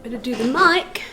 Better do the mic.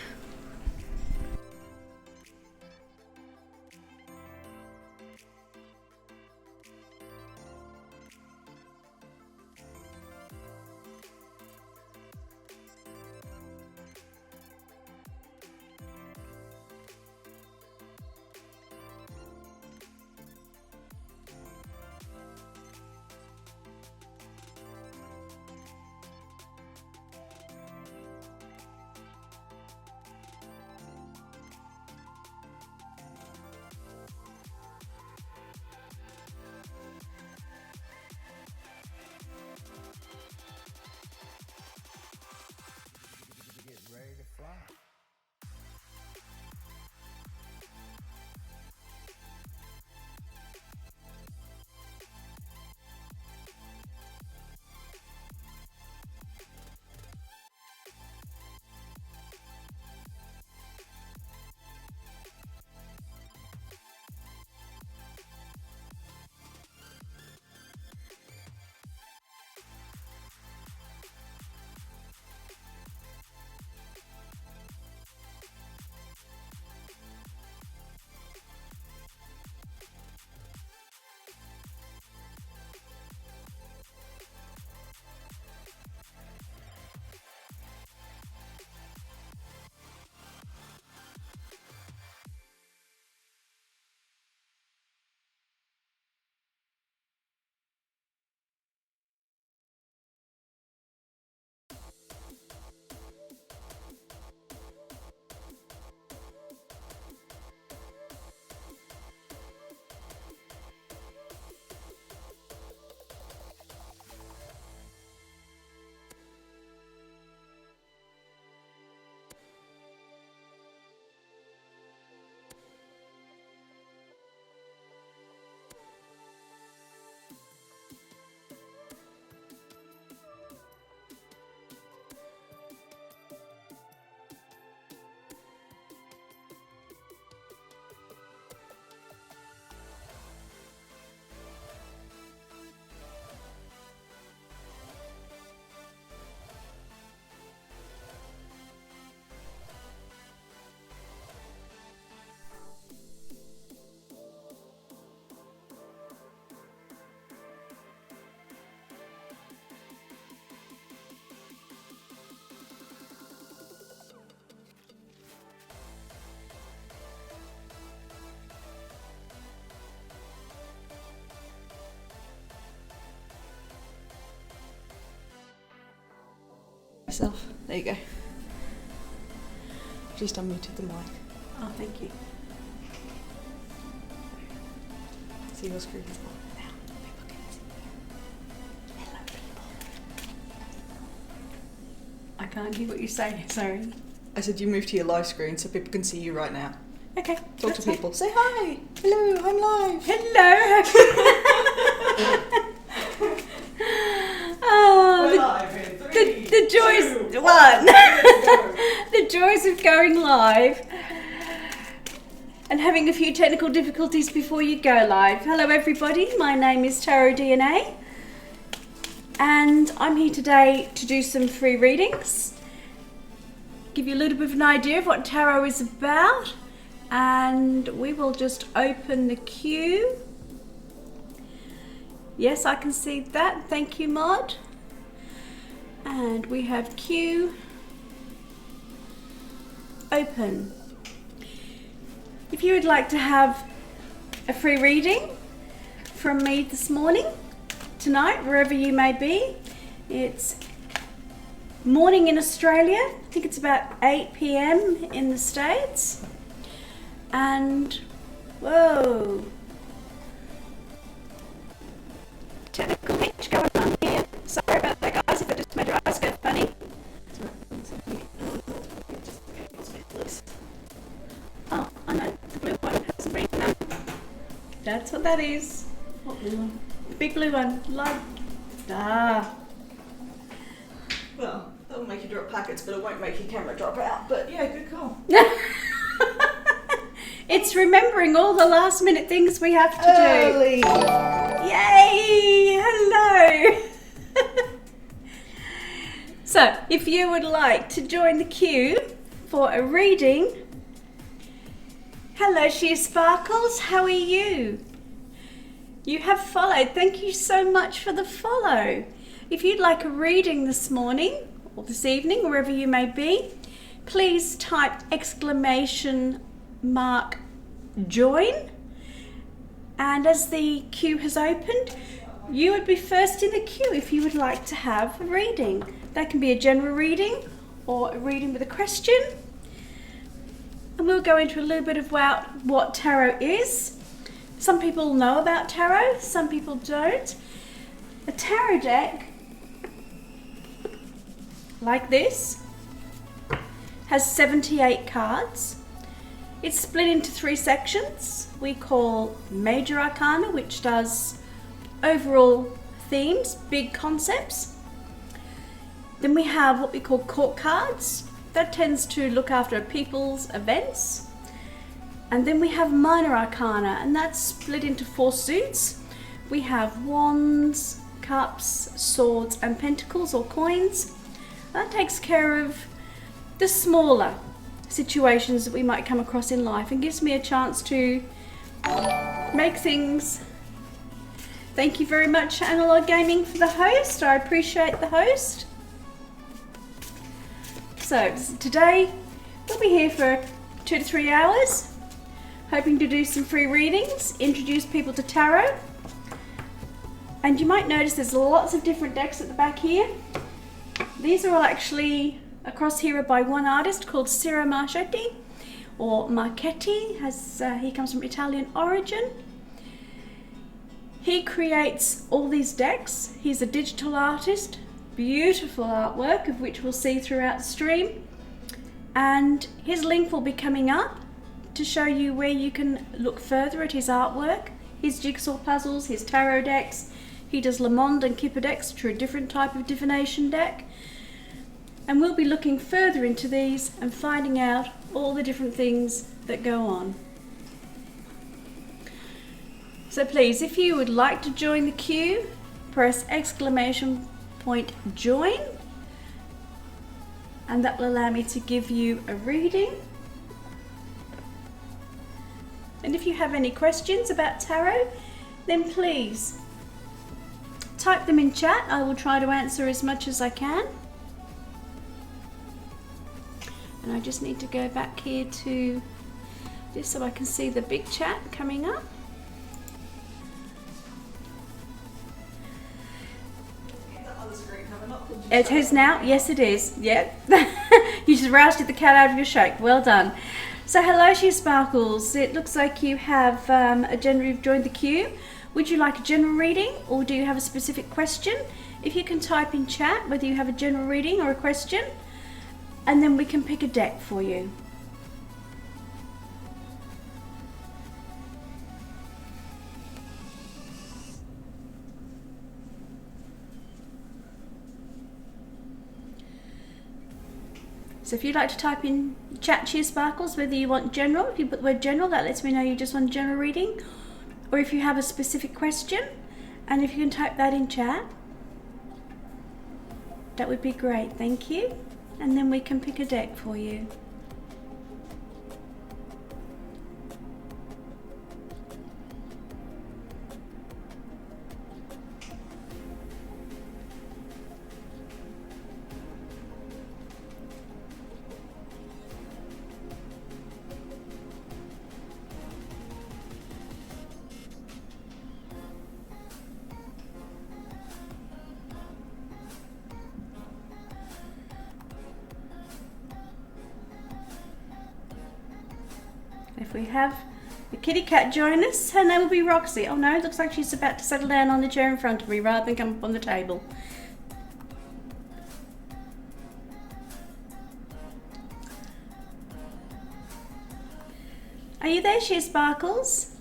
Yourself. There you go. Just unmuted the mic. Oh, thank you. See your screen is on now. People can see you. Hello, people. I can't hear what you say, sorry. I said you moved to your live screen so people can see you right now. Okay. Talk to people. Say hi. Hello, I'm live. Hello. Oh, We're live in the joys. The joys of going live and having a few technical difficulties before you go live. Hello, everybody. My name is Tarot DNA, and I'm here today to do some free readings, give you a little bit of an idea of what tarot is about, and we will just open the queue. Yes, I can see that. Thank you, Mod. And we have queue open. If you would like to have a free reading from me this morning, tonight, wherever you may be, it's morning in Australia. I think it's about 8 p.m. in the States. And, whoa. Technical hitch going on here. Sorry about that, guys, if I just made your eyes go funny. Oh, I know, the blue one has a ring now. That's what that is. What blue one? The big blue one. Like, Well, that'll make you drop packets, but it won't make your camera drop out. But yeah, good call. It's remembering all the last minute things we have to Early. do. Yay! Hello! So, if you would like to join the queue for a reading, hello Sheer Sparkles, how are you? You have followed, thank you so much for the follow. If you'd like a reading this morning or this evening, wherever you may be, please type !join, and as the queue has opened, you would be first in the queue if you would like to have a reading. That can be a general reading or a reading with a question. And we'll go into a little bit of what tarot is. Some people know about tarot, some people don't. A tarot deck, like this, has 78 cards. It's split into 3 sections. We call Major Arcana, which does overall themes, big concepts. Then we have what we call Court cards. That tends to look after people's events. And then we have Minor Arcana, and that's split into 4 suits. We have Wands, Cups, Swords, and Pentacles or coins. That takes care of the smaller situations that we might come across in life and gives me a chance to make things. Thank you very much, Analog Gaming, for the host. I appreciate the host. So today we'll be here for 2 to 3 hours, hoping to do some free readings, introduce people to tarot. And you might notice there's lots of different decks at the back here. These are all actually across here by one artist called Ciro Marchetti, or Marchetti, as he comes from Italian origin. He creates all these decks. He's a digital artist, beautiful artwork of which we'll see throughout the stream. And his link will be coming up to show you where you can look further at his artwork, his jigsaw puzzles, his tarot decks. He does Lamond and Kipper decks, which are a different type of divination deck. And we'll be looking further into these and finding out all the different things that go on. So please, if you would like to join the queue, press !join, and that will allow me to give you a reading. And if you have any questions about tarot, then please type them in chat. I will try to answer as much as I can. And I just need to go back here to this so I can see the big chat coming up. It is now? Yes, it is. Yep. You just roused the cat out of your shake. Well done. So hello, Sheer Sparkles. It looks like you have you've joined the queue. Would you like a general reading, or do you have a specific question? If you can type in chat whether you have a general reading or a question, and then we can pick a deck for you. So if you'd like to type in chat, Sheer Sparkles, whether you want general, if you put the word general, that lets me know you just want a general reading, or if you have a specific question, and if you can type that in chat, that would be great, thank you. And then we can pick a deck for you. If we have the kitty cat join us, her name will be Roxy. Oh no, it looks like she's about to settle down on the chair in front of me rather than come up on the table. Are you there, Sheer Sparkles?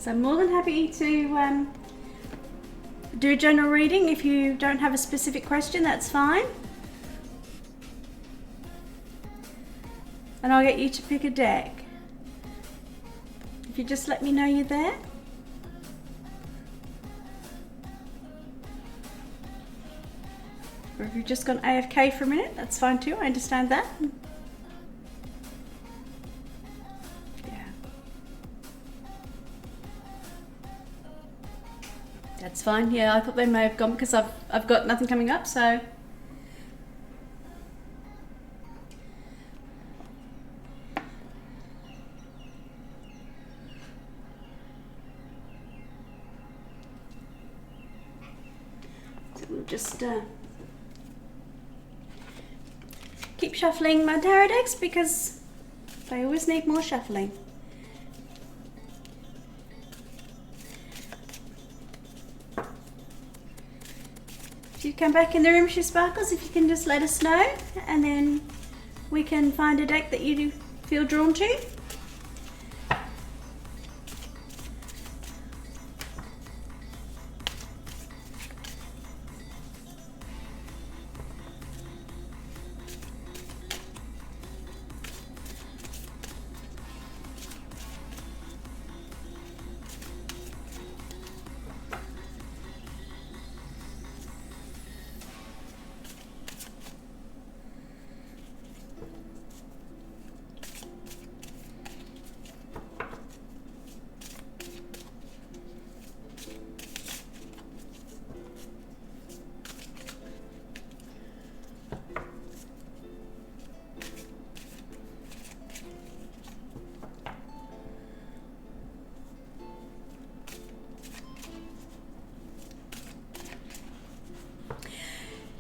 So I'm more than happy to do a general reading. If you don't have a specific question, that's fine. And I'll get you to pick a deck. If you just let me know you're there. Or if you've just gone AFK for a minute, that's fine too, I understand that. Yeah. That's fine, yeah, I thought they may have gone because I've got nothing coming up, so. We'll just keep shuffling my tarot decks because they always need more shuffling. If you come back in the room, She Sparkles, if you can just let us know, and then we can find a deck that you feel drawn to.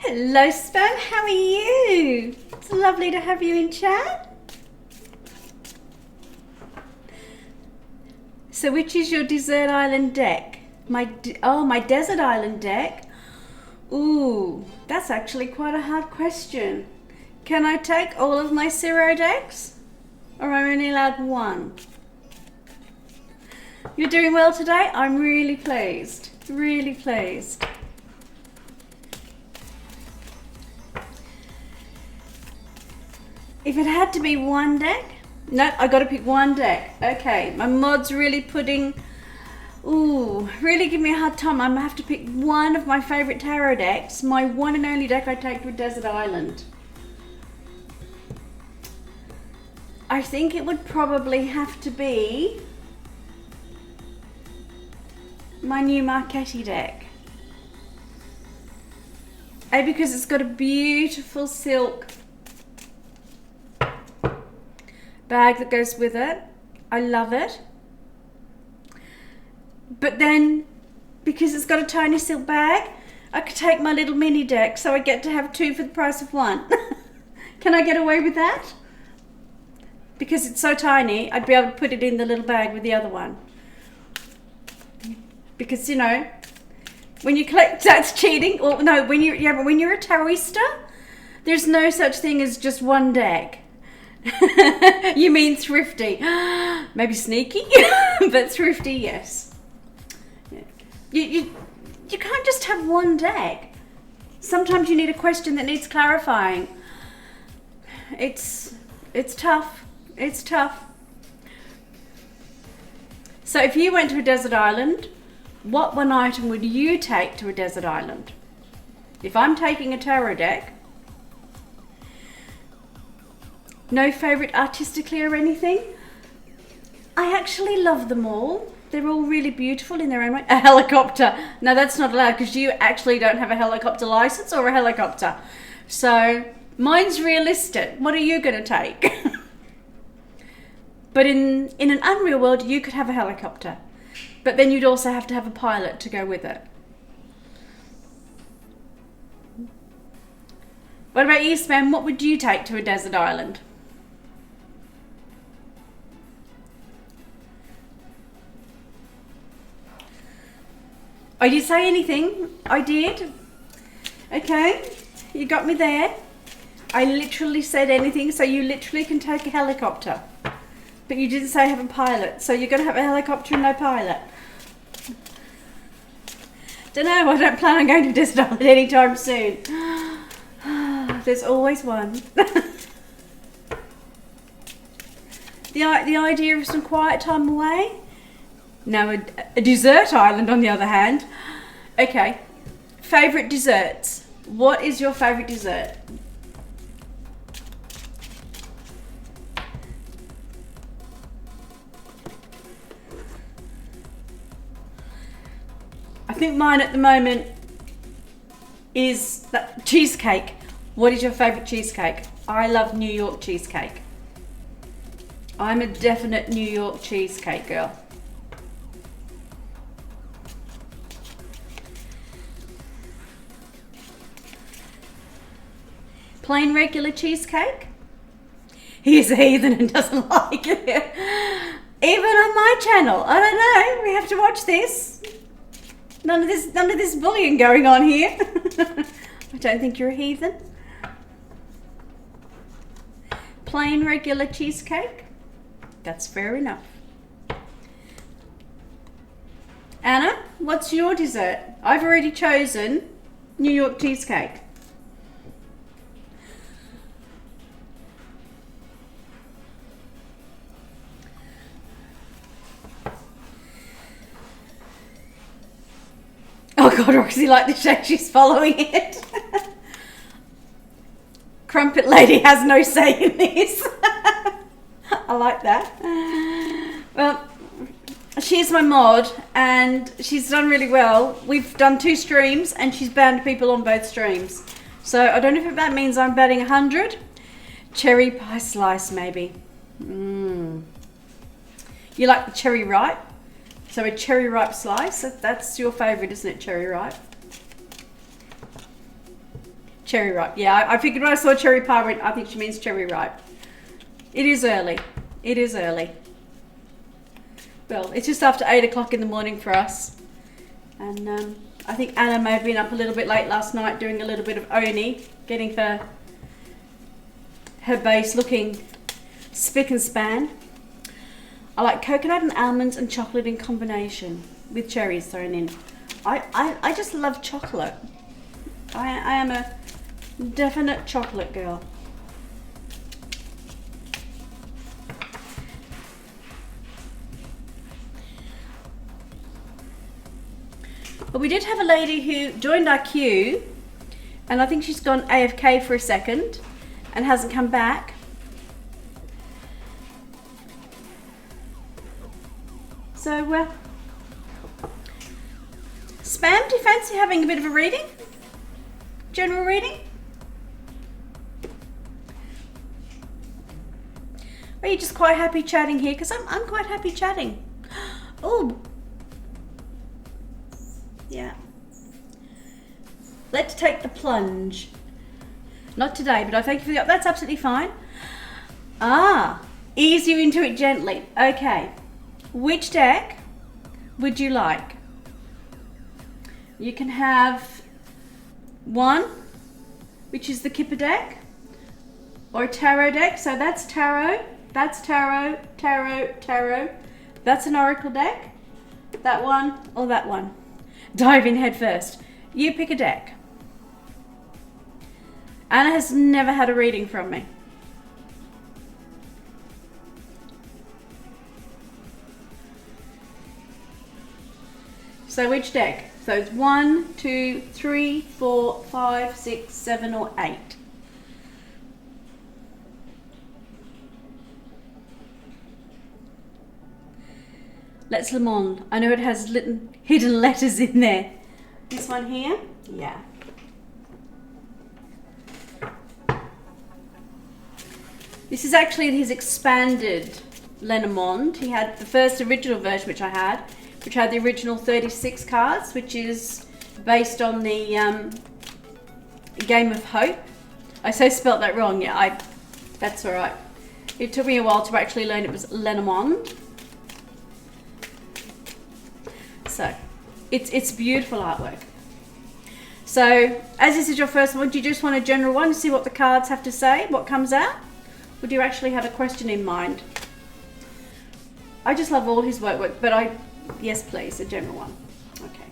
Hello Spam, how are you? It's lovely to have you in chat. So which is your desert island deck? My desert island deck? Ooh, that's actually quite a hard question. Can I take all of my Ciro decks? Or am I only allowed one? You're doing well today? I'm really pleased. Really pleased. If it had to be one deck, no, I got to pick one deck. Okay, my mod's really really give me a hard time. I'm gonna have to pick one of my favorite tarot decks. My one and only deck I take to a desert island. I think it would probably have to be my new Marchetti deck. Because it's got a beautiful silk bag that goes with it. I love it. But then, because it's got a tiny silk bag, I could take my little mini deck, so I get to have two for the price of one. Can I get away with that? Because it's so tiny, I'd be able to put it in the little bag with the other one. Because, you know, when you collect, that's cheating. Or no, when you're a taroista, there's no such thing as just one deck. You mean thrifty? Maybe sneaky, but thrifty, yes. You can't just have one deck. Sometimes you need a question that needs clarifying. It's tough. It's tough. So if you went to a desert island, what one item would you take to a desert island? If I'm taking a tarot deck, no favourite artistically or anything? I actually love them all. They're all really beautiful in their own way. A helicopter. No, that's not allowed because you actually don't have a helicopter license or a helicopter. So mine's realistic. What are you going to take? But in an unreal world, you could have a helicopter. But then you'd also have to have a pilot to go with it. What about you, Spam? What would you take to a desert island? Oh, you say anything? I did. Okay, you got me there. I literally said anything, so you literally can take a helicopter. But you didn't say have a pilot, so you're going to have a helicopter and no pilot. Don't know. I don't plan on going to Desert Island anytime soon. There's always one. The idea of some quiet time away. Now a desert island on the other hand. Okay. Favourite desserts. What is your favourite dessert? I think mine at the moment is that cheesecake. What is your favourite cheesecake? I love New York cheesecake. I'm a definite New York cheesecake girl. Plain regular cheesecake? He is a heathen and doesn't like it. Even on my channel. I don't know. We have to watch this. None of this bullying going on here. I don't think you're a heathen. Plain regular cheesecake? That's fair enough. Anna, what's your dessert? I've already chosen New York cheesecake. Oh God, Roxy like the shape she's following it. Crumpet lady has no say in this. I like that. Well, she's my mod and she's done really well. We've done 2 streams and she's banned people on both streams. So I don't know if that means I'm batting 100. Cherry pie slice maybe. You like the cherry ripe? So a cherry ripe slice, that's your favourite, isn't it, cherry ripe? Cherry ripe, yeah, I figured when I saw cherry pie, I think she means cherry ripe. It is early, it is early. Well, it's just after 8 o'clock in the morning for us. And I think Anna may have been up a little bit late last night doing a little bit of Oni, getting her base looking spick and span. I like coconut and almonds and chocolate in combination with cherries thrown in. I just love chocolate. I am a definite chocolate girl. But we did have a lady who joined our queue and I think she's gone AFK for a second and hasn't come back. So, Spam, do you fancy having a bit of a reading? General reading? Or are you just quite happy chatting here? Because I'm quite happy chatting. Oh, yeah. Let's take the plunge. Not today, but I thank you for the... That's absolutely fine. Ease you into it gently. Okay. Which deck would you like? You can have one, which is the Kipper deck, or a tarot deck. So that's tarot, tarot. That's an oracle deck. That one or that one. Dive in head first. You pick a deck. Anna has never had a reading from me. So which deck? So it's 1, 2, 3, 4, 5, 6, 7 or 8. Let's Le Monde. I know it has hidden letters in there. This one here? Yeah. This is actually his expanded Lenormand. He had the first original version, which I had, which had the original 36 cards, which is based on the Game of Hope. I spelt that wrong. Yeah, that's all right. It took me a while to actually learn it was Lenormand. So, it's beautiful artwork. So, as this is your first one, do you just want a general one to see what the cards have to say, what comes out? Or do you actually have a question in mind? I just love all his work, but yes please, a general one. Okay.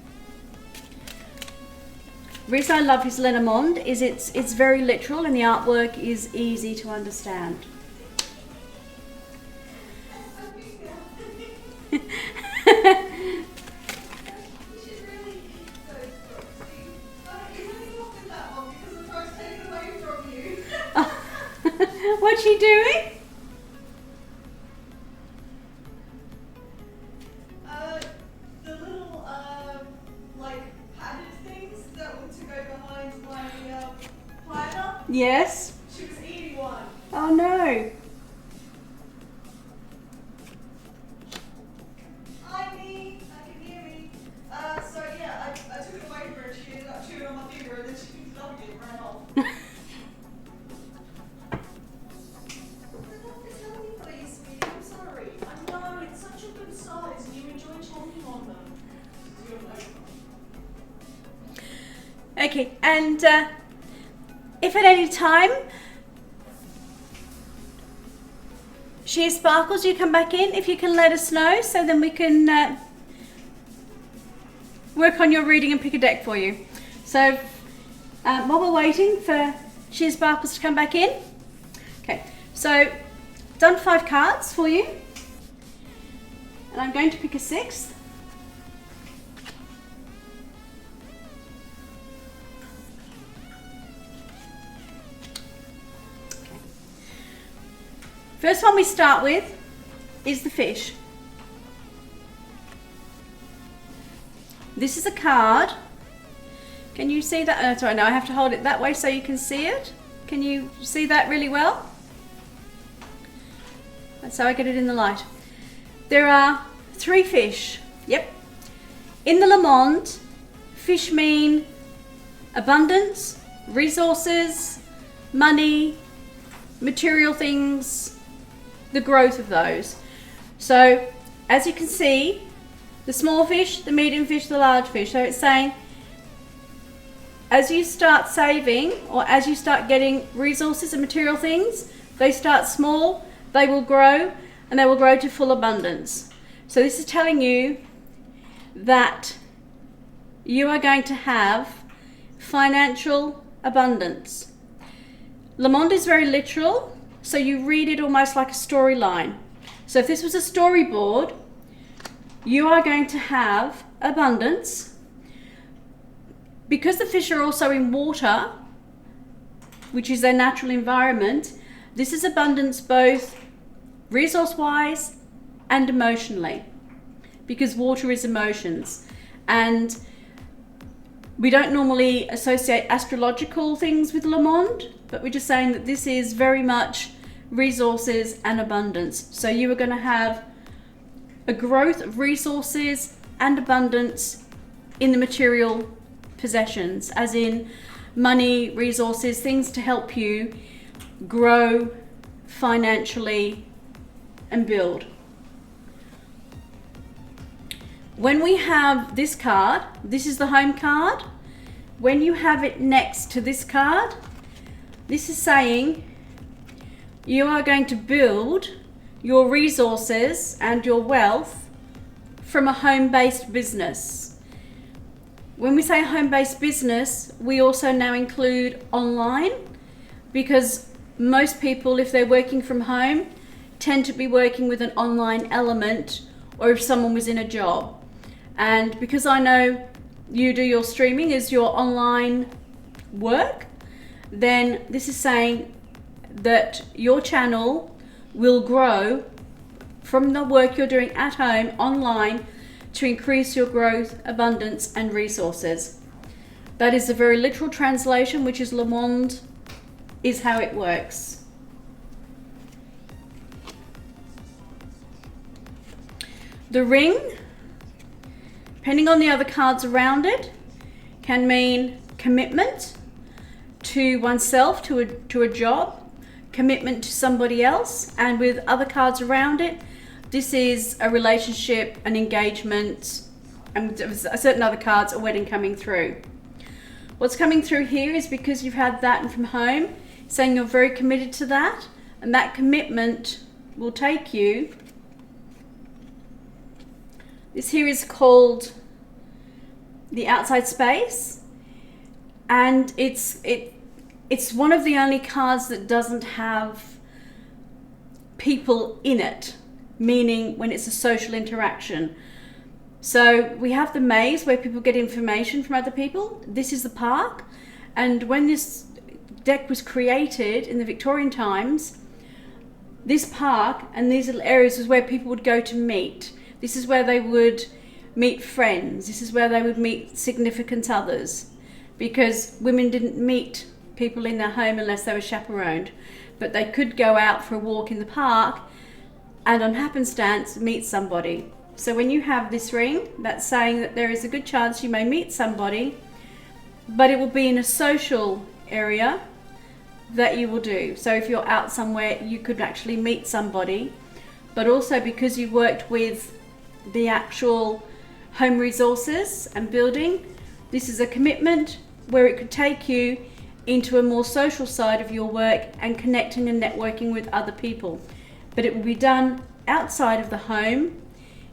The reason I love his Lenormand is it's very literal and the artwork is easy to understand. What's she doing? The little like padded things that were to go behind my planner. Yes. She was eating one. Oh no. Hi, me. I can hear me. So yeah, I took it away from her and she ended up chewing on my finger and then she picked it up again and ran off. I'm sorry. I know, it's such a good size and you enjoy chomping on them. Okay, and if at any time she sparkles, you come back in, if you can let us know so then we can work on your reading and pick a deck for you. So while we're waiting for Sheer Sparkles to come back in, okay, so done 5 cards for you and I'm going to pick a 6th. First one we start with is the fish. This is a card. Can you see that? Oh, sorry, no, I have to hold it that way so you can see it. Can you see that really well? That's how I get it in the light. There are 3 fish. Yep. In the Lenormand, fish mean abundance, resources, money, material things, the growth of those. So as you can see, the small fish, the medium fish, the large fish. So it's saying as you start saving or as you start getting resources and material things, they start small, they will grow and they will grow to full abundance. So this is telling you that you are going to have financial abundance. Lenormand is very literal. So you read it almost like a storyline. So if this was a storyboard, you are going to have abundance. Because the fish are also in water, which is their natural environment, this is abundance both resource-wise and emotionally, because water is emotions. And we don't normally associate astrological things with Lenormand, but we're just saying that this is very much resources and abundance. So you are going to have a growth of resources and abundance in the material possessions, as in money, resources, things to help you grow financially and build. When we have this card, this is the home card. When you have it next to this card, this is saying you are going to build your resources and your wealth from a home-based business. When we say home-based business, we also now include online, because most people, if they're working from home, tend to be working with an online element, or if someone was in a job. And because I know you do your streaming as your online work, then this is saying that your channel will grow from the work you're doing at home online to increase your growth, abundance and resources. That is a very literal translation, which is Lenormand is how it works. The ring, depending on the other cards around it, can mean commitment to oneself, to a job, commitment to somebody else, and with other cards around it, this is a relationship, an engagement, and certain other cards, a wedding coming through. What's coming through here is because you've had that and from home, saying you're very committed to that, and that commitment will take you. This here is called the outside space. and it's one of the only cards that doesn't have people in it, meaning when it's a social interaction. So we have the maze where people get information from other people. This is the park, and when this deck was created in the Victorian times, this park and these little areas was where people would go to meet. This is where they would meet friends. This is where they would meet significant others, because women didn't meet people in their home unless they were chaperoned, but they could go out for a walk in the park and on happenstance meet somebody. So when you have this ring, that's saying that there is a good chance you may meet somebody, but it will be in a social area that you will do. So if you're out somewhere, you could actually meet somebody, but also because you worked with the actual home resources and building, this is a commitment where it could take you into a more social side of your work and connecting and networking with other people. But it will be done outside of the home,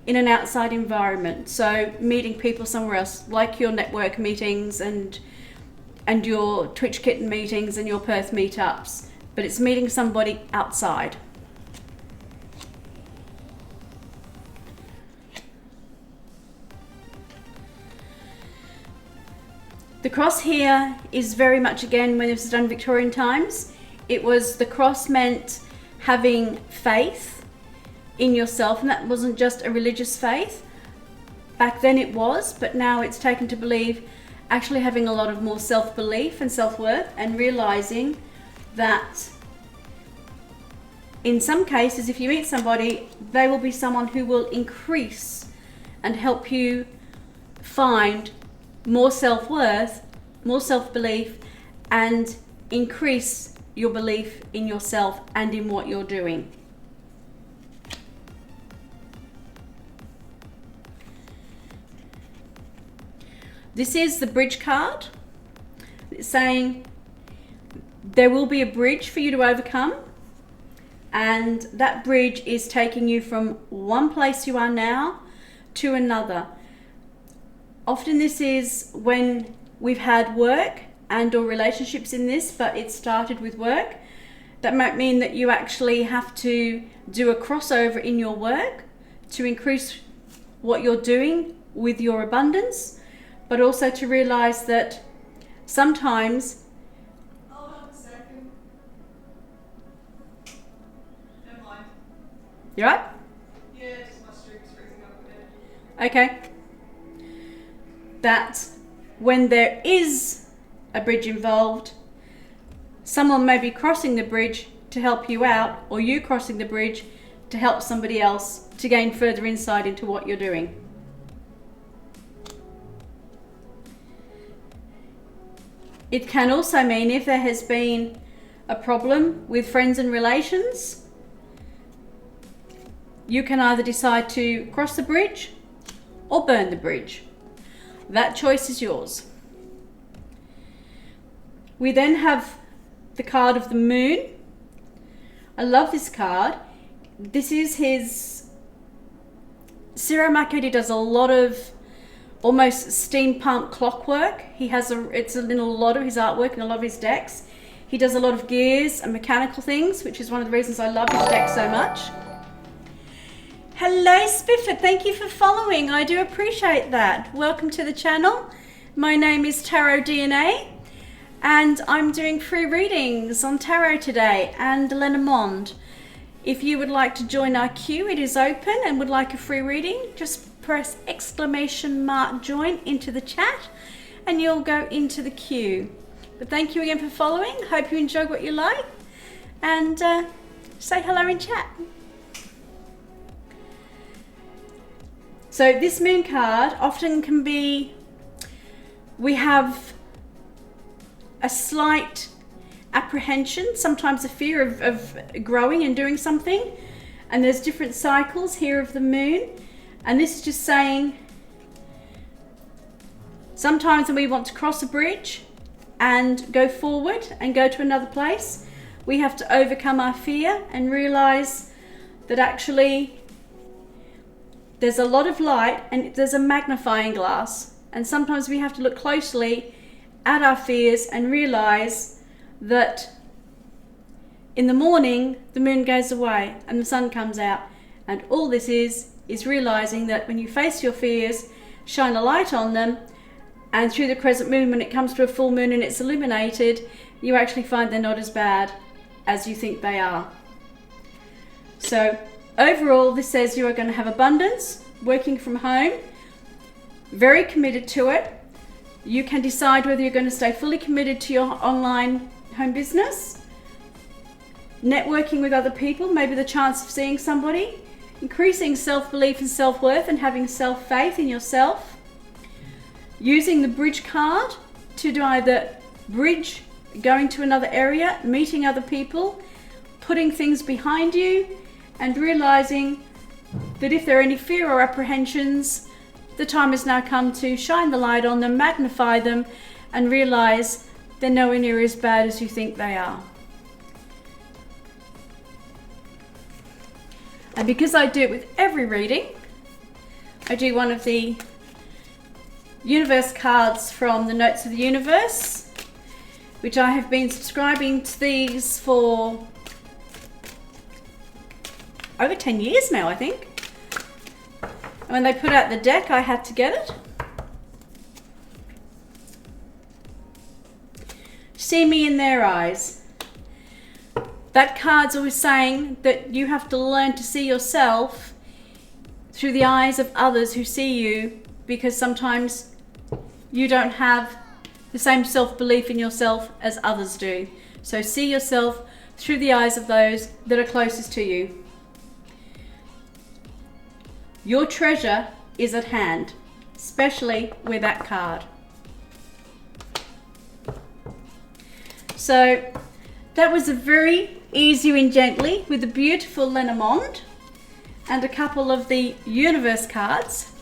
in an outside environment. So meeting people somewhere else, like your network meetings and your Twitch Kitten meetings and your Perth meetups, but it's meeting somebody outside. The cross here is very much, again, when this was done in Victorian times, the cross meant having faith in yourself, and that wasn't just a religious faith. Back then it was, but now it's taken to believe actually having a lot of more self-belief and self-worth, and realizing that in some cases, if you meet somebody, they will be someone who will increase and help you find more self-worth, more self-belief, and increase your belief in yourself and in what you're doing. This is the bridge card. It's saying there will be a bridge for you to overcome, and that bridge is taking you from one place you are now to another. Often this is when we've had work and or relationships in this, but it started with work. That might mean that you actually have to do a crossover in your work to increase what you're doing with your abundance, but also to realize that sometimes... Hold on a second. Never mind. You right? Yeah, just my stream's freezing up a bit. Okay. That when there is a bridge involved, someone may be crossing the bridge to help you out, or you crossing the bridge to help somebody else to gain further insight into what you're doing. It can also mean if there has been a problem with friends and relations, you can either decide to cross the bridge or burn the bridge. That choice is yours. We then have the card of the moon. I love this card. This is his... Ciro Marchetti does a lot of almost steampunk clockwork. It's in a lot of his artwork and a lot of his decks. He does a lot of gears and mechanical things, which is one of the reasons I love his deck so much. Hello Spifford, thank you for following. I do appreciate that. Welcome to the channel. My name is Tarot DNA, and I'm doing free readings on tarot today and Lenormand. If you would like to join our queue, it is open, and would like a free reading, just press !join into the chat and you'll go into the queue. But thank you again for following. Hope you enjoyed what you like, and say hello in chat. So this moon card often can be, we have a slight apprehension, sometimes a fear of growing and doing something, and there's different cycles here of the moon, and this is just saying sometimes when we want to cross a bridge and go forward and go to another place, we have to overcome our fear and realize that actually there's a lot of light and there's a magnifying glass, and sometimes we have to look closely at our fears and realize that in the morning the moon goes away and the sun comes out, and all this is realizing that when you face your fears, shine a light on them, and through the crescent moon, when it comes to a full moon and it's illuminated, you actually find they're not as bad as you think they are. So overall, this says you are going to have abundance, working from home, very committed to it. You can decide whether you're going to stay fully committed to your online home business, networking with other people, maybe the chance of seeing somebody, increasing self-belief and self-worth and having self-faith in yourself, using the bridge card to do either bridge going to another area, meeting other people, putting things behind you, and realizing that if there are any fear or apprehensions, the time has now come to shine the light on them, magnify them, and realize they're nowhere near as bad as you think they are. And because I do it with every reading, I do one of the universe cards from the Notes of the Universe, which I have been subscribing to these for over 10 years now, I think. And when they put out the deck, I had to get it. See me in their eyes. That card's always saying that you have to learn to see yourself through the eyes of others who see you, because sometimes you don't have the same self-belief in yourself as others do. So see yourself through the eyes of those that are closest to you. Your treasure is at hand, especially with that card. So that was a very easy and gently with a beautiful Lenormand and a couple of the universe cards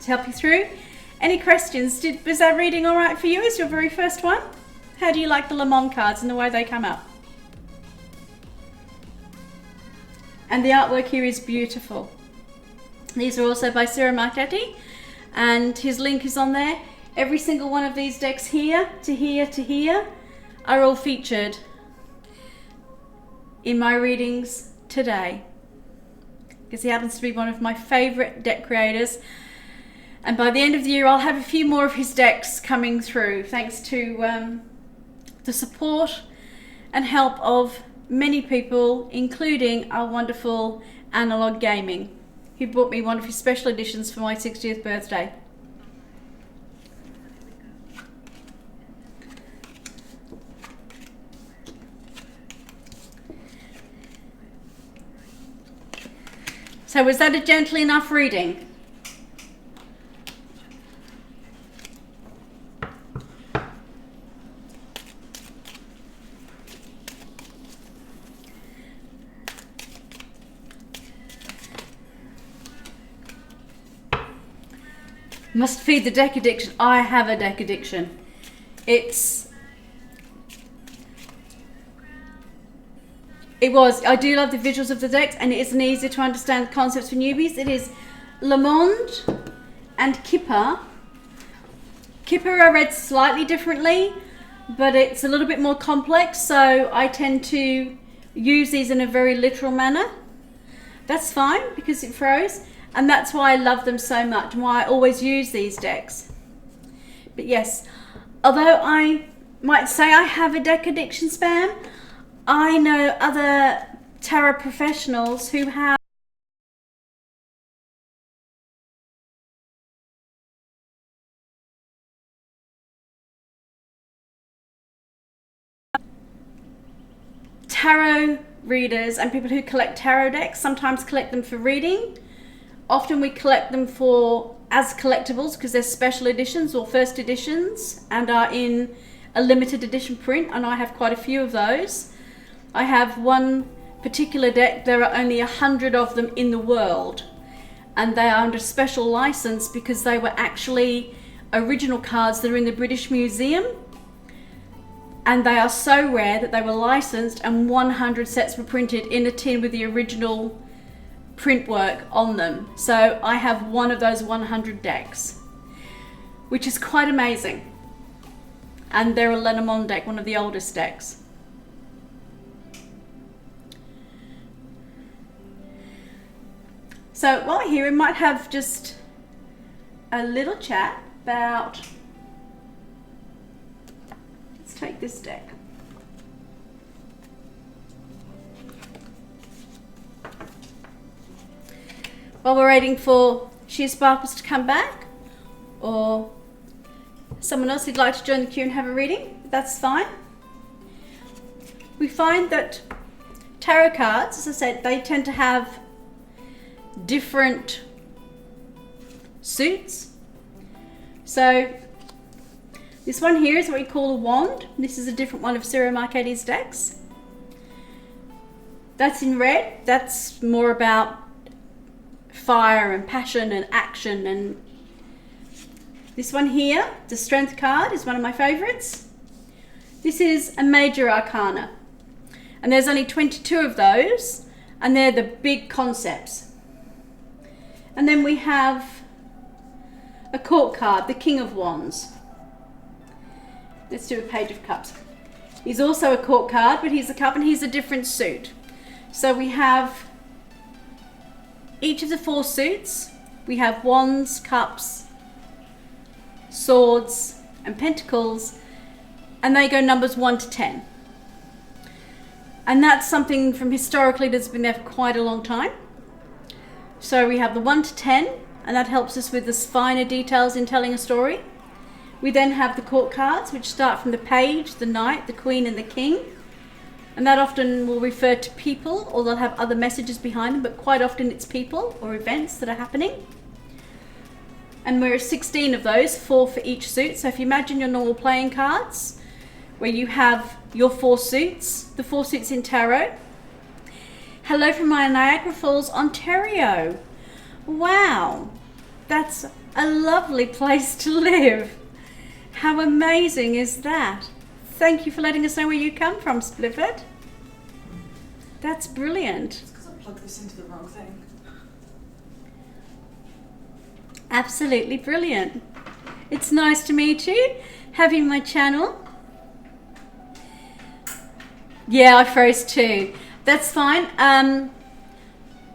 to help you through. Any questions? Was that reading all right for you as your very first one? How do you like the Lenormand cards and the way they come up? And the artwork here is beautiful. These are also by Ciro Marchetti, and his link is on there. Every single one of these decks here to here to here are all featured in my readings today, because he happens to be one of my favorite deck creators. And by the end of the year, I'll have a few more of his decks coming through, thanks to the support and help of many people, including our wonderful Analog Gaming, who bought me one of his special editions for my 60th birthday. So was that a gentle enough reading? Must feed the deck addiction. I have a deck addiction. I do love the visuals of the decks, and it isn't easy to understand the concepts for newbies. It is Lenormand and Kipper. Kipper I read slightly differently, but it's a little bit more complex, so I tend to use these in a very literal manner. That's fine, because it froze. And that's why I love them so much, and why I always use these decks. But yes, although I might say I have a deck addiction, Spam, I know other tarot professionals who have tarot readers and people who collect tarot decks sometimes collect them for reading. Often we collect them as collectibles because they're special editions or first editions and are in a limited edition print, and I have quite a few of those. I have one particular deck, there are only 100 of them in the world, and they are under special license because they were actually original cards that are in the British Museum, and they are so rare that they were licensed, and 100 sets were printed in a tin with the original print work on them. So I have one of those 100 decks. which is quite amazing. And they're a Lenormand deck, one of the oldest decks. So while we're here, we might have just a little chat about, let's take this deck. While we're waiting for Sheer Sparkles to come back, or someone else who'd like to join the queue and have a reading, that's fine. We find that tarot cards, as I said, they tend to have different suits. So this one here is what we call a wand. This is a different one of Ciro Marchetti's decks. That's in red. That's more about fire and passion and action. And this one here, the Strength card, is one of my favorites. This is a Major Arcana, and there's only 22 of those, and they're the big concepts. And then we have a Court card, the King of Wands. Let's do a Page of Cups. He's also a Court card, but he's a cup and he's a different suit. So we have each of the 4 suits. We have Wands, Cups, Swords and Pentacles, and they go numbers 1 to 10. And that's something from historically that's been there for quite a long time. So we have the 1 to 10, and that helps us with the finer details in telling a story. We then have the Court cards, which start from the Page, the Knight, the Queen and the King. And that often will refer to people, or they'll have other messages behind them, but quite often it's people or events that are happening. And we're 16 of those, 4 for each suit. So if you imagine your normal playing cards, where you have your 4 suits, the 4 suits in tarot. Hello from my Niagara Falls, Ontario. Wow, that's a lovely place to live. How amazing is that? Thank you for letting us know where you come from, Splifford. That's brilliant. It's because I plugged this into the wrong thing. Absolutely brilliant. It's nice to meet you. Having my channel. Yeah, I froze too. That's fine.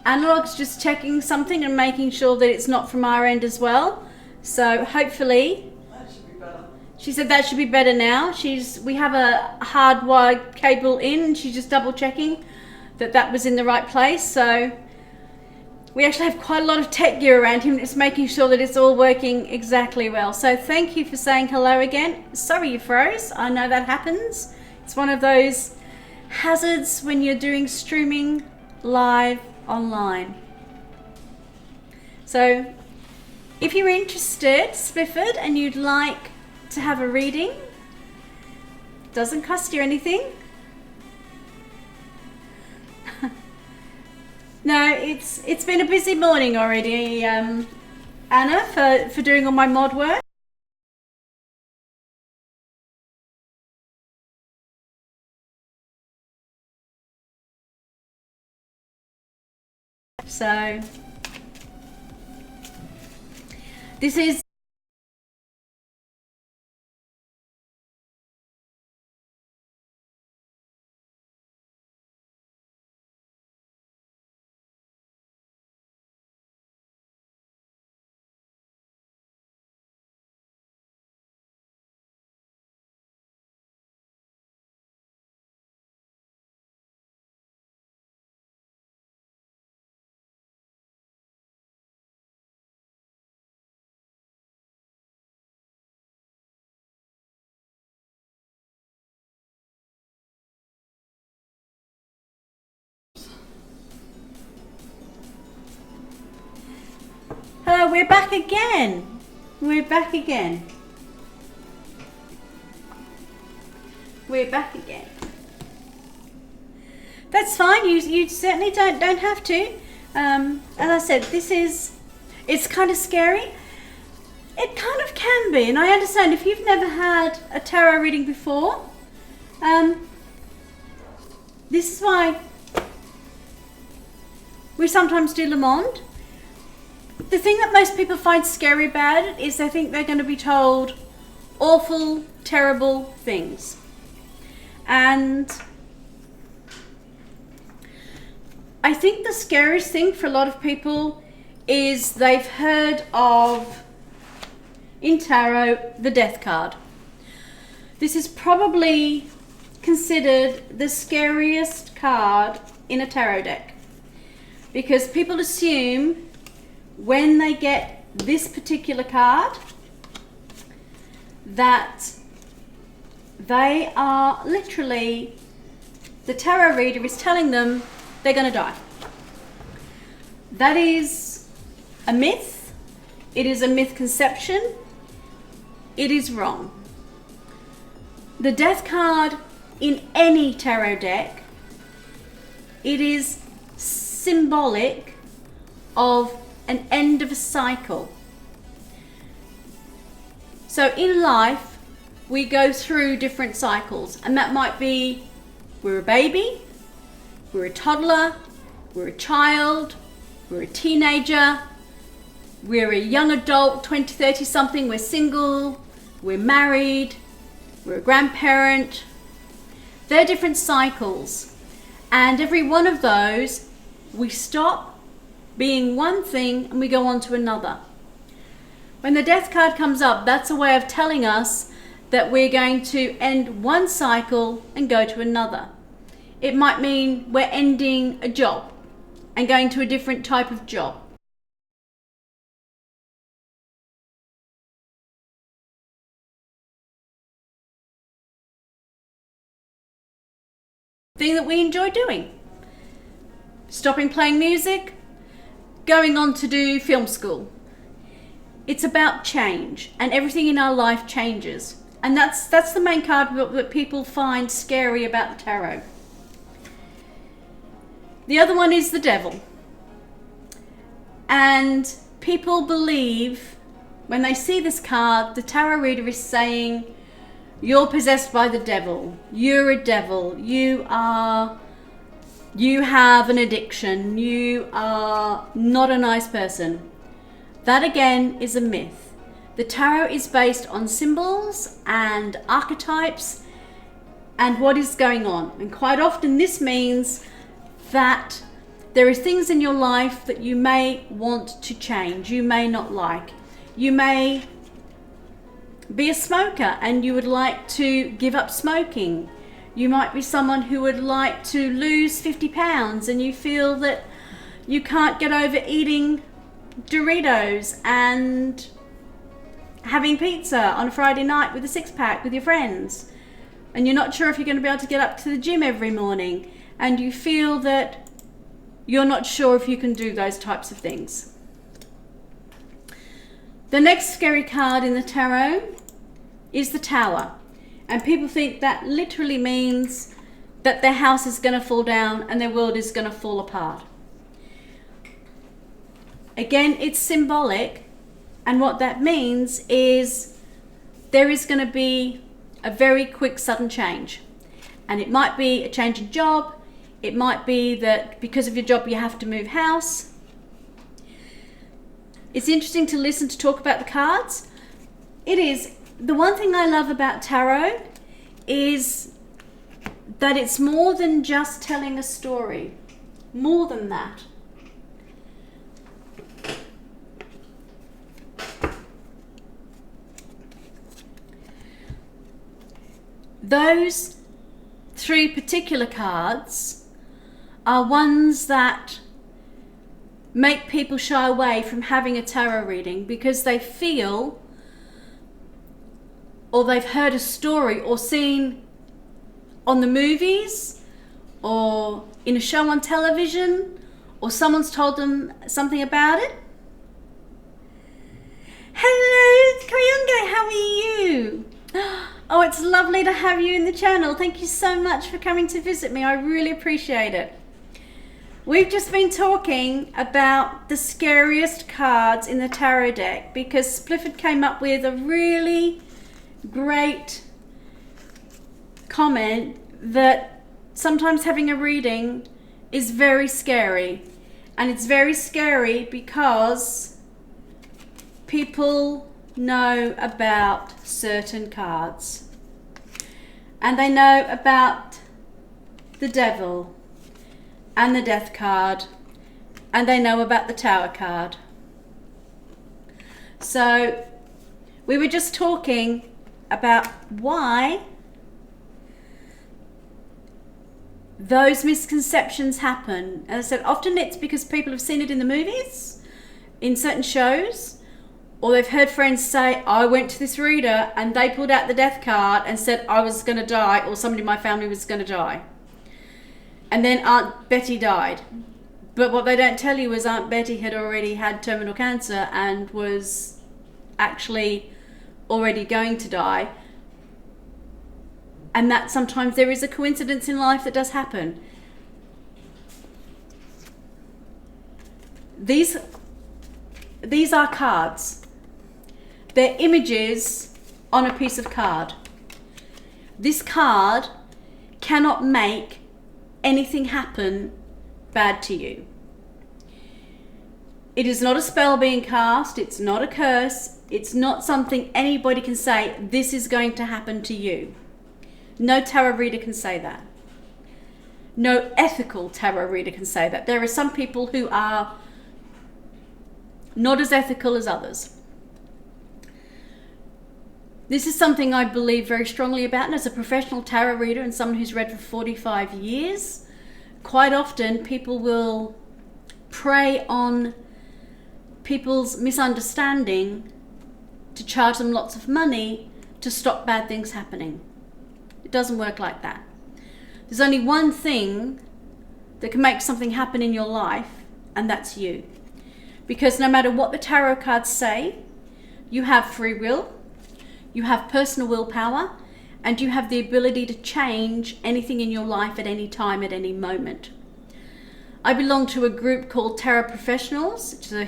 Analog's just checking something and making sure that it's not from our end as well. So hopefully, That should be better. she said that should be better now. We have a hardwired cable in, and she's just double checking that that was in the right place. So we actually have quite a lot of tech gear around him. It's making sure that it's all working exactly well. So thank you for saying hello again. Sorry you froze. I know that happens. It's one of those hazards when you're doing streaming live online. So if you're interested, Spifford, and you'd like to have a reading, doesn't cost you anything. No, it's been a busy morning already, Anna, for doing all my mod work. So this is hello, we're back again. We're back again. We're back again. That's fine. You certainly don't have to. As I said, it's kind of scary. It kind of can be, and I understand if you've never had a tarot reading before. This is why we sometimes do Le Monde. the thing that most people find scary about it is they think they're going to be told awful, terrible things. And I think the scariest thing for a lot of people is they've heard of, in tarot, the Death card. This is probably considered the scariest card in a tarot deck, because people assume when they get this particular card that they are literally, the tarot reader is telling them they're going to die. That is a myth. It is a myth conception. It is wrong. The Death card in any tarot deck, it is symbolic of an end of a cycle. So in life, we go through different cycles, and that might be we're a baby, we're a toddler, we're a child, we're a teenager, we're a young adult, 20, 30 something, we're single, we're married, we're a grandparent. They're different cycles, and every one of those we stop being one thing and we go on to another. When the Death card comes up, that's a way of telling us that we're going to end one cycle and go to another. It might mean we're ending a job and going to a different type of job. Thing that we enjoy doing. Stopping playing music, going on to do film school. It's about change, and everything in our life changes. And that's the main card that people find scary about the tarot. The other one is the Devil. And people believe when they see this card, the tarot reader is saying, you're possessed by the devil. You're a devil. You have an addiction. You are not a nice person. That again is a myth. The tarot is based on symbols and archetypes and what is going on. And quite often this means that there are things in your life that you may want to change. You may not like. You may be a smoker and you would like to give up smoking. You might be someone who would like to lose 50 pounds and you feel that you can't get over eating Doritos and having pizza on a Friday night with a six-pack with your friends, and you're not sure if you're going to be able to get up to the gym every morning, and you feel that you're not sure if you can do those types of things. The next scary card in the tarot is the Tower, and people think that literally means that their house is going to fall down and their world is going to fall apart. Again, it's symbolic, and what that means is there is going to be a very quick, sudden change. And it might be a change in job, it might be that because of your job you have to move house. It's interesting to listen to talk about the cards. It is. The one thing I love about tarot is that it's more than just telling a story. More than that. Those three particular cards are ones that make people shy away from having a tarot reading because they feel, or they've heard a story or seen on the movies or in a show on television, or someone's told them something about it. Hello, Kayunga, how are you? Oh, it's lovely to have you in the channel. Thank you so much for coming to visit me. I really appreciate it. We've just been talking about the scariest cards in the tarot deck because Splifford came up with a really great comment that sometimes having a reading is very scary. And it's very scary because people know about certain cards. And they know about the Devil and the Death card, and they know about the Tower card. So we were just talking about why those misconceptions happen. As I said, often it's because people have seen it in the movies, in certain shows, or they've heard friends say, I went to this reader and they pulled out the Death card and said I was going to die, or somebody in my family was going to die. And then Aunt Betty died. But what they don't tell you is Aunt Betty had already had terminal cancer and was actually already going to die. And that sometimes there is a coincidence in life that does happen. These are cards. They're images on a piece of card. This card cannot make anything happen bad to you. It is not a spell being cast. It's not a curse. It's not something anybody can say, this is going to happen to you. No tarot reader can say that. No ethical tarot reader can say that. There are some people who are not as ethical as others. This is something I believe very strongly about, and as a professional tarot reader and someone who's read for 45 years, quite often people will prey on people's misunderstanding to charge them lots of money to stop bad things happening. It doesn't work like that. There's only one thing that can make something happen in your life, and that's you. Because no matter what the tarot cards say, you have free will, you have personal willpower, and you have the ability to change anything in your life at any time, at any moment. I belong to a group called Tarot Professionals, which is a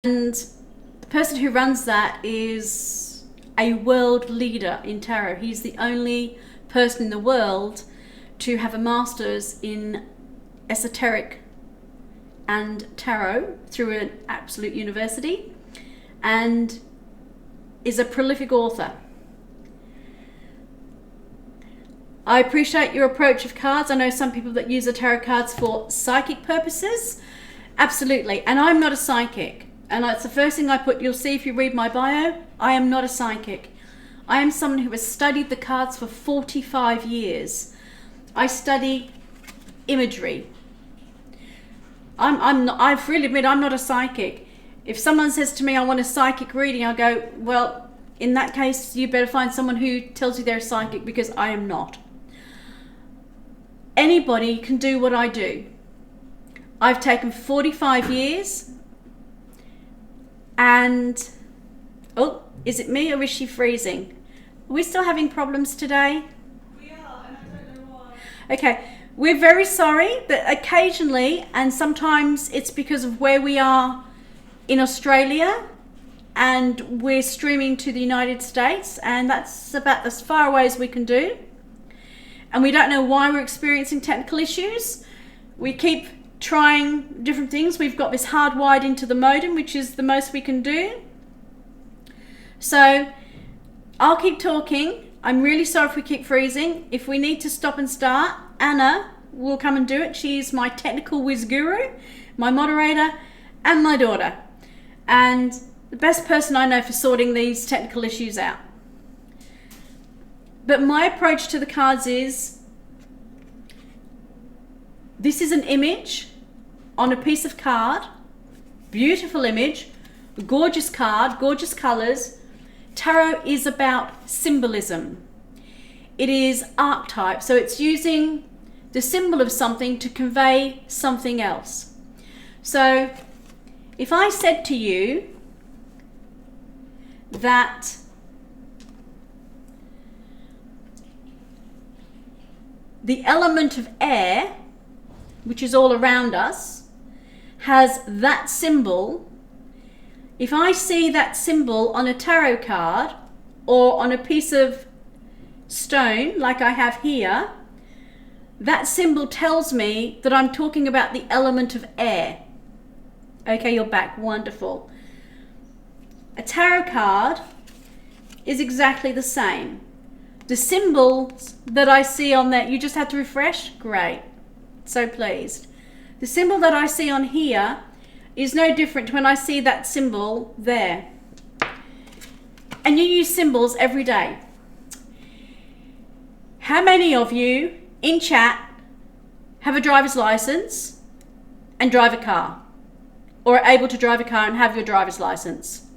and the person who runs that is a world leader in tarot. He's the only person in the world to have a master's in esoteric and tarot through an absolute university, and is a prolific author. I appreciate your approach of cards. I know some people that use the tarot cards for psychic purposes. Absolutely. And I'm not a psychic. And it's the first thing I put, you'll see if you read my bio, I am not a psychic. I am someone who has studied the cards for 45 years. I study imagery. I freely admit I'm not a psychic. If someone says to me, I want a psychic reading, I go, well, in that case, you better find someone who tells you they're a psychic, because I am not. Anybody can do what I do. I've taken 45 years and, oh, is it me or is she freezing? Are we still having problems today? We are, and I don't know why. Okay, we're very sorry, but occasionally, and sometimes it's because of where we are in Australia, and we're streaming to the United States, and that's about as far away as we can do. And we don't know why we're experiencing technical issues. We keep trying different things. We've got this hardwired into the modem, which is the most we can do. So I'll keep talking. I'm really sorry if we keep freezing. If we need to stop and start, Anna will come and do it. She's my technical whiz guru, my moderator, and my daughter, and the best person I know for sorting these technical issues out. But my approach to the cards is, this is an image on a piece of card, beautiful image, gorgeous card, gorgeous colors. Tarot is about symbolism. It is archetype, so it's using the symbol of something to convey something else. So if I said to you that the element of air, which is all around us, has that symbol, if I see that symbol on a tarot card or on a piece of stone, like I have here, that symbol tells me that I'm talking about the element of air. Okay, you're back. Wonderful. A tarot card is exactly the same. The symbols that I see on that, you just had to refresh? Great. So pleased. The symbol that I see on here is no different when I see that symbol there. And you use symbols every day. How many of you in chat have a driver's license and drive a car? Or are able to drive a car and have your driver's license?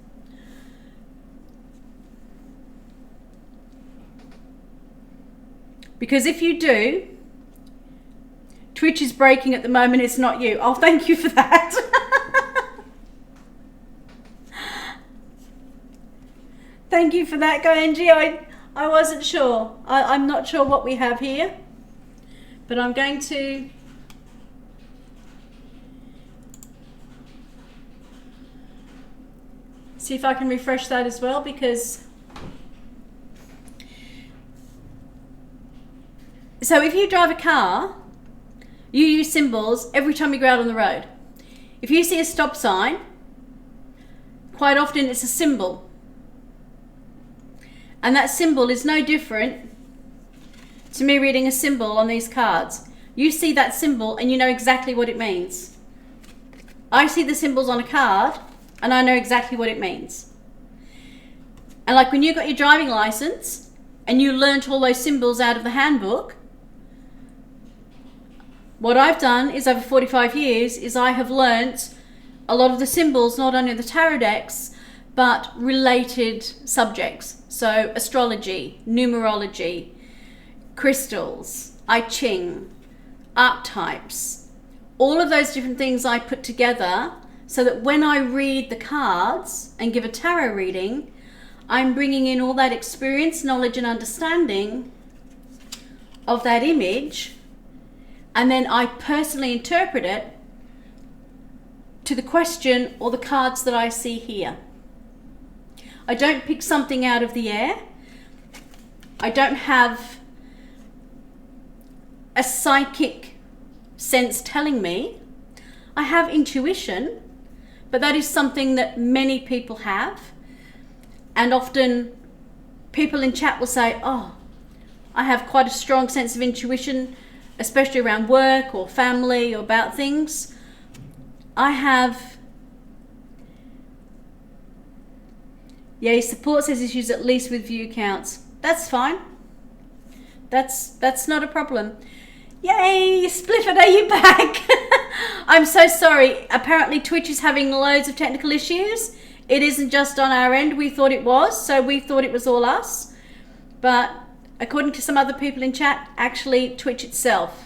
Because if you do, Twitch is breaking at the moment, it's not you. Oh, thank you for that. Thank you for that, Angie. I wasn't sure. I'm not sure what we have here, but I'm going to see if I can refresh that as well, because so if you drive a car, you use symbols every time you go out on the road. If you see a stop sign, quite often it's a symbol. And that symbol is no different to me reading a symbol on these cards. You see that symbol and you know exactly what it means. I see the symbols on a card and I know exactly what it means. And like when you got your driving license and you learnt all those symbols out of the handbook, what I've done is over 45 years is I have learnt a lot of the symbols, not only the tarot decks, but related subjects. So astrology, numerology, crystals, I Ching, archetypes, all of those different things I put together so that when I read the cards and give a tarot reading, I'm bringing in all that experience, knowledge and understanding of that image, and then I personally interpret it to the question or the cards that I see here. I don't pick something out of the air. I don't have a psychic sense telling me. I have intuition, but that is something that many people have. And often people in chat will say, oh, I have quite a strong sense of intuition, especially around work or family or about things. I have, yeah, support says issues at least with view counts. That's fine. That's not a problem. Yay, Splifford, are you back? I'm so sorry. Apparently Twitch is having loads of technical issues. It isn't just on our end. We thought it was, so we thought it was all us. But according to some other people in chat, actually Twitch itself.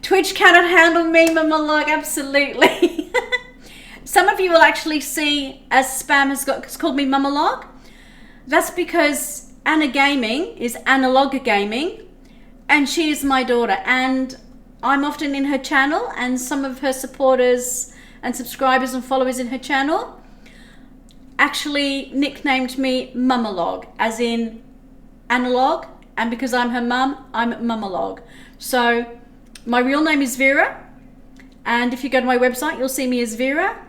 Twitch cannot handle me, Mama Log, absolutely. Some of you will actually see, as Spam has called me Mama Log. That's because Anna Gaming is Analoga Gaming, and she is my daughter, and I'm often in her channel, and some of her supporters and subscribers and followers in her channel actually nicknamed me Mama Log, as in analog, and because I'm her mum, I'm Mama Log. So my real name is Vera, and if you go to my website, you'll see me as Vera,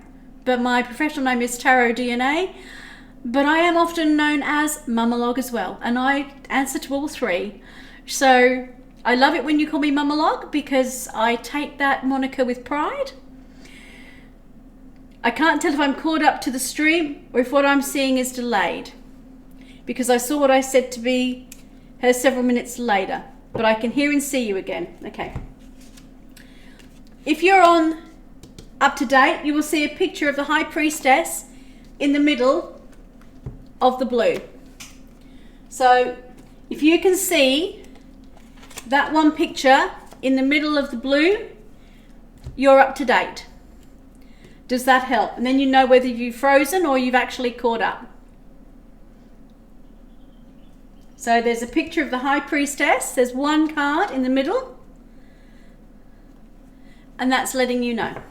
but my professional name is Tarot DNA, but I am often known as Mama Log as well, and I answer to all three. So I love it when you call me Mama Log because I take that moniker with pride. I can't tell if I'm caught up to the stream or if what I'm seeing is delayed, because I saw what I said to be her several minutes later, but I can hear and see you again. Okay. If you're on up to date, you will see a picture of the High Priestess in the middle of the blue. So if you can see that one picture in the middle of the blue, you're up to date. Does that help? And then you know whether you've frozen or you've actually caught up. So there's a picture of the High Priestess. There's one card in the middle, and that's letting you know.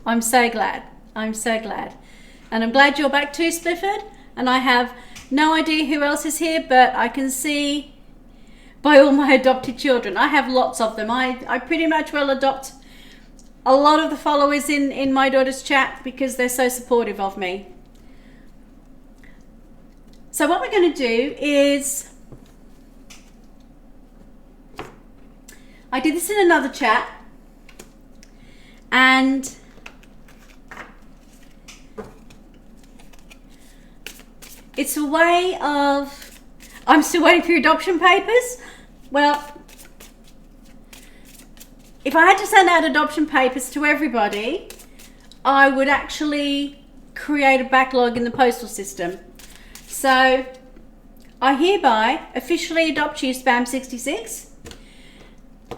I'm so glad. I'm so glad. And I'm glad you're back too, Splifford. And I have no idea who else is here, but I can see by all my adopted children. I have lots of them. I pretty much will adopt a lot of the followers in my daughter's chat because they're so supportive of me. So what we're going to do is, I did this in another chat, and it's a way of, I'm still waiting for your adoption papers. Well, if I had to send out adoption papers to everybody, I would actually create a backlog in the postal system. So I hereby officially adopt you, Spam66,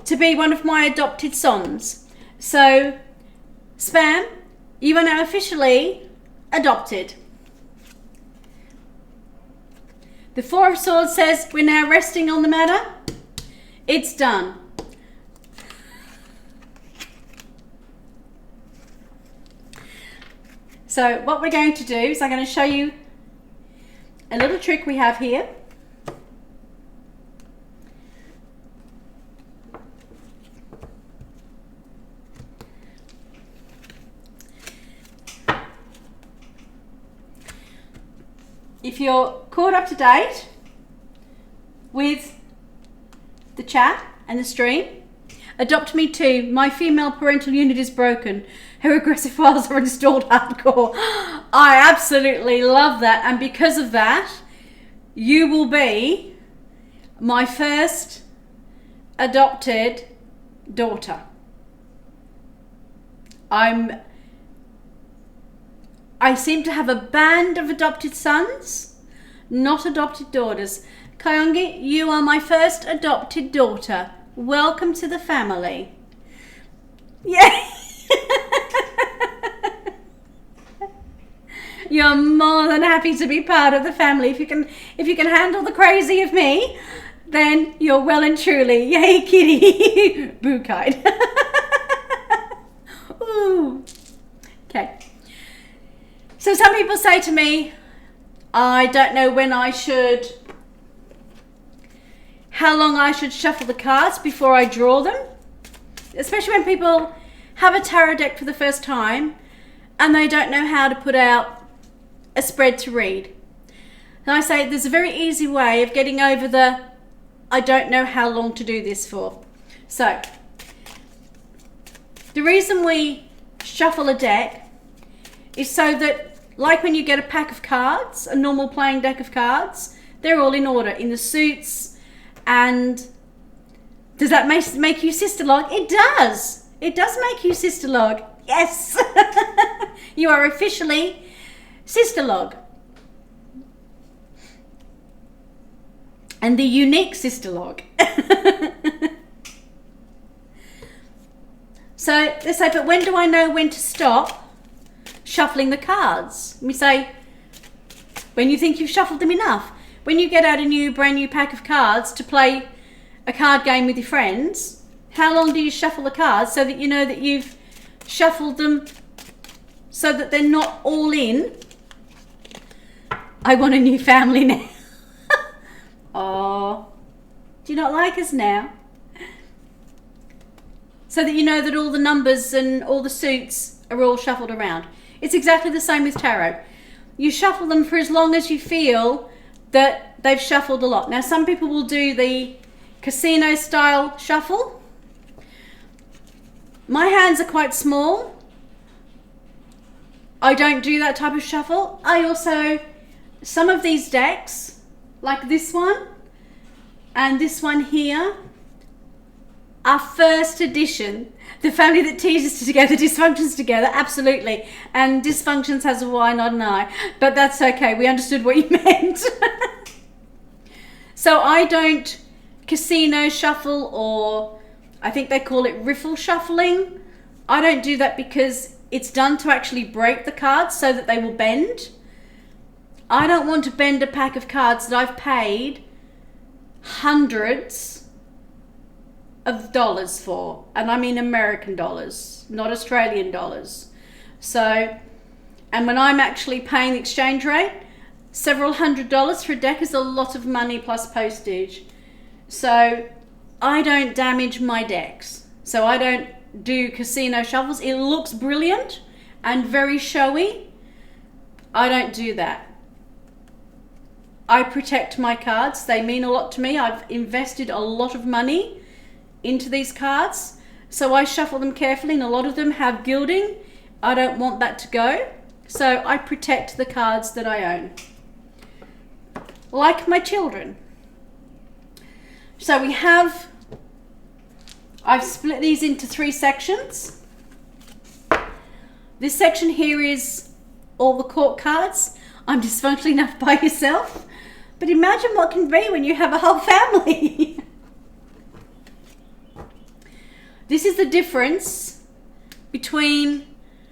to be one of my adopted sons. So Spam, you are now officially adopted. The Four of Swords says we're now resting on the matter. It's done. So what we're going to do is I'm going to show you a little trick we have here. If you're caught up to date with the chat and the stream, Adopt Me Too, my female parental unit is broken. Her aggressive files are installed hardcore. I absolutely love that, and because of that, you will be my first adopted daughter. I seem to have a band of adopted sons, not adopted daughters. Kyongi, you are my first adopted daughter. Welcome to the family. Yay! You're more than happy to be part of the family. If you can handle the crazy of me, then you're well and truly. Yay, kitty. Boo kite. Ooh. Okay. So some people say to me, I don't know how long I should shuffle the cards before I draw them. Especially when people have a tarot deck for the first time and they don't know how to put out a spread to read. And I say there's a very easy way of getting over the I don't know how long to do this for. So the reason we shuffle a deck is so that, like when you get a pack of cards, a normal playing deck of cards, they're all in order in the suits. And does that make you sister log? It does. It does make you sister log. Yes. You are officially sister log. And the unique sister log. So they say, but when do I know when to stop shuffling the cards? We say, when you think you've shuffled them enough. When you get out a brand new pack of cards to play a card game with your friends, how long do you shuffle the cards so that you know that you've shuffled them so that they're not all in? I want a new family now. Oh, do you not like us now? So that you know that all the numbers and all the suits are all shuffled around. It's exactly the same with tarot. You shuffle them for as long as you feel that they've shuffled a lot. Now, some people will do the casino style shuffle. My hands are quite small. I don't do that type of shuffle. Some of these decks, like this one and this one here, are first edition. The family that teases together, dysfunctions together, absolutely. And dysfunctions has a Y, not an I. But that's okay, we understood what you meant. So I don't casino shuffle, or I think they call it riffle shuffling. I don't do that because it's done to actually break the cards so that they will bend. I don't want to bend a pack of cards that I've paid hundreds of dollars for, and I mean American dollars, not Australian dollars. So, and when I'm actually paying the exchange rate, several $100s for a deck is a lot of money plus postage. So I don't damage my decks. So I don't do casino shuffles. It looks brilliant and very showy. I don't do that. I protect my cards. They mean a lot to me. I've invested a lot of money into these cards. So I shuffle them carefully, and a lot of them have gilding. I don't want that to go. So I protect the cards that I own. Like my children. So I've split these into 3 sections. This section here is all the court cards. I'm dysfunctional enough by yourself. But imagine what can be when you have a whole family. This is the difference between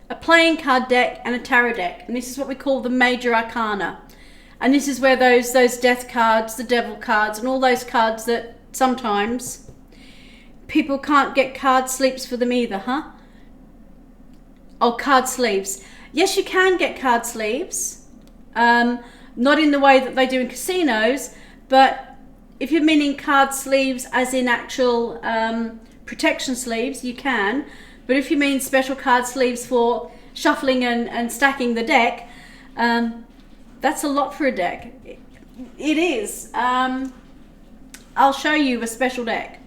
a playing card deck and a tarot deck. And this is what we call the major arcana. And this is where those death cards, the devil cards, and all those cards that sometimes people can't get card sleeves for them either, huh? Oh, card sleeves. Yes, you can get card sleeves. Not in the way that they do in casinos, but if you're meaning card sleeves as in actual protection sleeves, you can. But if you mean special card sleeves for shuffling and stacking the deck, that's a lot for a deck. It is. I'll show you a special deck.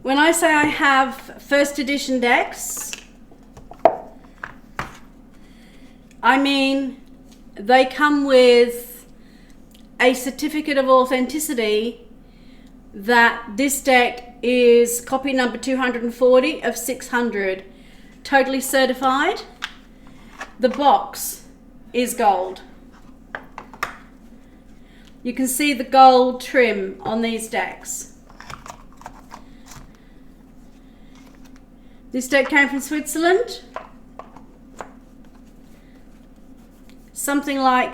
When I say I have first edition decks, I mean they come with a certificate of authenticity that this deck is copy number 240 of 600, totally certified. The box is gold. You can see the gold trim on these decks. This deck came from Switzerland. Something like,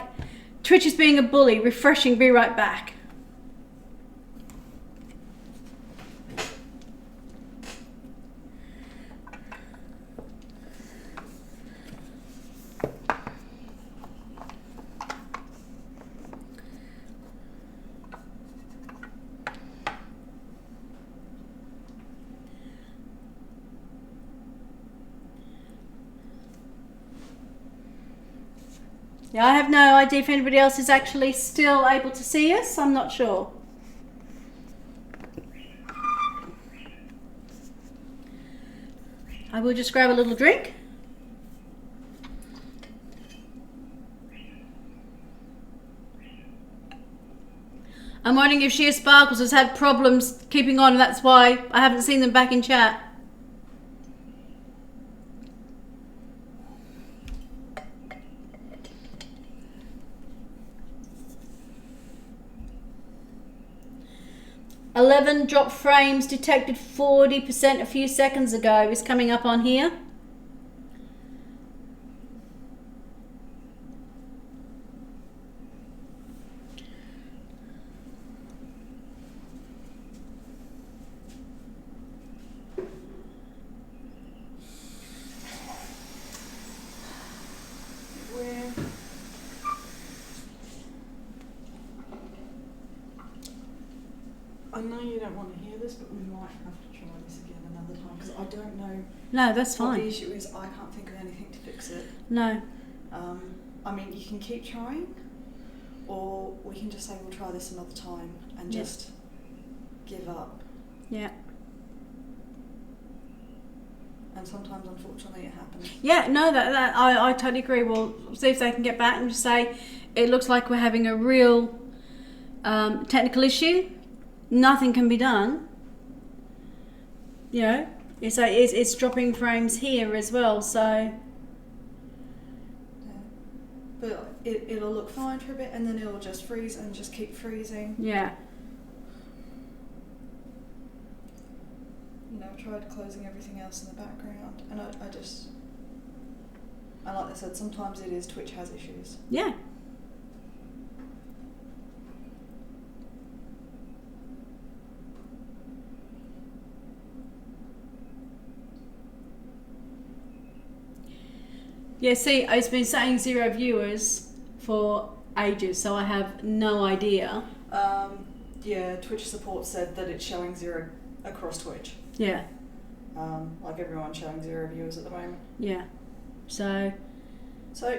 Twitch is being a bully, refreshing, be right back. Yeah, I have no idea if anybody else is actually still able to see us. I'm not sure. I will just grab a little drink. I'm wondering if Sheer Sparkles has had problems keeping on, and that's why I haven't seen them back in chat. "11 drop frames detected 40% a few seconds ago" is coming up on here. I know you don't want to hear this, but we might have to try this again another time because I don't know. No, that's What fine. the issue is, I can't think of anything to fix it. No. I mean, you can keep trying, or we can just say we'll try this another time and Yeah. just give up. Yeah. And sometimes, unfortunately, it happens. Yeah, no, I totally agree. We'll see if they can get back and just say, it looks like we're having a real technical issue. Nothing can be done. You know, it's dropping frames here as well, so. Yeah. But it'll look fine for a bit, and then it'll just freeze and just keep freezing. Yeah. You know, I've tried closing everything else in the background, and I just, and like I said, sometimes it is Twitch has issues. Yeah. Yeah, see, it's been saying 0 viewers for ages, so I have no idea. Yeah, Twitch support said that it's showing 0 across Twitch. Yeah. Like everyone's showing 0 viewers at the moment. Yeah. So,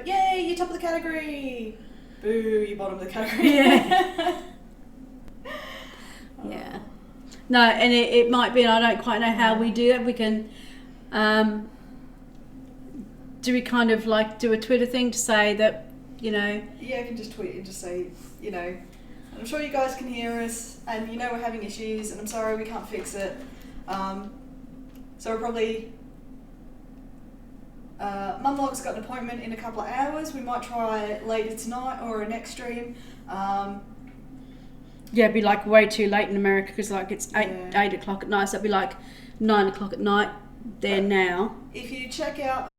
yay, you're top of the category! Boo, you bottom of the category. Yeah. Yeah. No, and it might be, and I don't quite know how we do it. We can, do we kind of like do a Twitter thing to say that, you know? Yeah, you can just tweet and just say, you know, I'm sure you guys can hear us, and you know we're having issues, and I'm sorry we can't fix it. So we're probably, Mumlog's got an appointment in a couple of hours. We might try it later tonight or a next stream. Yeah, it'd be like way too late in America because like it's 8 o'clock at night, so it'd be like 9 o'clock at night there now. If you check out